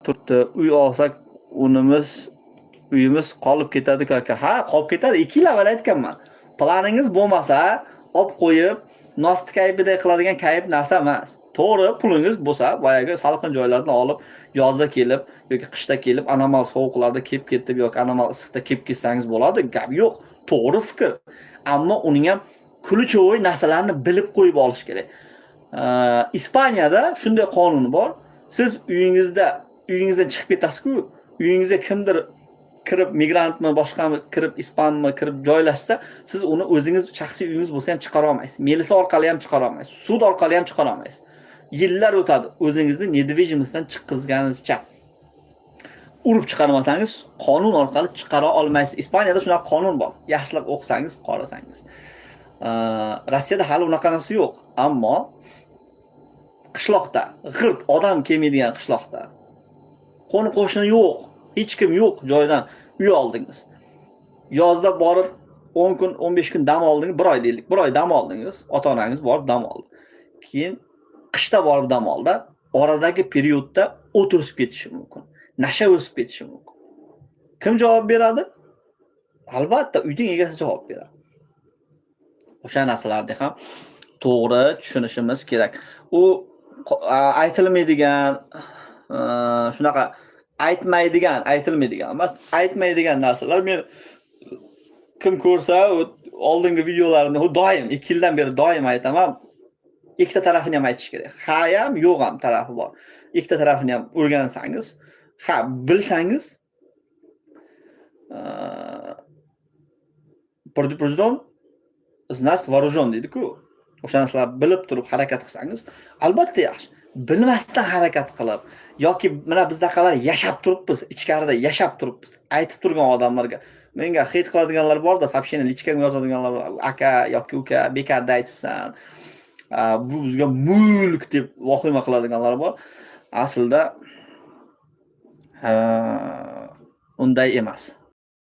turibdi. Uy olsak uyimiz qolib ketadi-ku aka. Ha, qolib ketadi. 2 yil avval aytganman. Planingiz bo'lmasa, olib qo'yib, nosti kayfida qiladigan kayf narsa emas. To'g'ri, pulingiz bo'lsa, boyagi salqin joylardan olib, yozda kelib yoki qishda kelib, anomal sovuqlarda kelib ketib yoki anomal issiqda kelib ketsangiz bo'ladi. Gap yo'q. To'g'ri fikr. Ammo uning ham kuli-cho'y narsalarni bilib qo'yib olish kerak. Ispaniyada shunday qonun bor. Siz uyingizdan chiqib ketasiz-ku, uyingizga kimdir kirib, migrantmi, boshqami kirib, ispanmi kirib joylashsa, siz uni o'zingiz shaxsiy uyingiz bo'lsa ham chiqara olmaysiz. Milisa orqali ham chiqara olmaysiz. Sud orqali ham chiqara olmaysiz. Yillar o'tadi o'zingizni недвижимостьdan chiqqizganingizcha. Urib chiqarmasangiz, qonun orqali chiqara olmaysiz. Ispaniyada shunaqa qonun bor. Yaxshilab o'qisangiz, qarasangiz. Rossiyada hali unaqa narsa yo'q, ammo qishloqda, g'irt odam kelmaydigan qishloqda, qo'ni qo'shni yo'q, hech kim yo'q joydan uy oldingiz. Yozda borib 10 kun, 15 kun dam oldingiz, 1 oy deylik, 1 oy dam oldingiz, ota-onangiz borib dam oldi. Keyin qishda borib dam oldi, oradagi periodda o't o'sib ketishi mumkin, nasha o'sib ketishi mumkin. Kim javob beradi? Albatta, uyning egasi javob beradi. O'sha narsalarni ham to'g'ri tushunishimiz kerak. U aytilmaydigan, shunaqa aytilmaydigan emas, aytmaydigan narsalar. Men kim ko'rsa, oldingi videolarimda doim 2 yildan beri doim aytaman. Ikkita tarafini ham aytish kerak. Ha ham, yo'q ham tarafi bor. Ikkita tarafini ham o'rgansangiz, bilsangiz, предупрежден, значит вооружен deydi-ku. O'sha narsalarni bilib turib harakat qilsangiz, albatta yaxshi. Bilmasdan harakat qilib yoki mana bizdaqalar yashab turibmiz, ichkarida yashab turibmiz. Aytib turgan odamlarga, menga hate qiladiganlar bor-da, soобщение lichkaga yozadiganlar bor. Aka yoki uka, bekarda aytibsan. Bu bizga mulk deb vahima qiladiganlar bor. Aslida unday emas.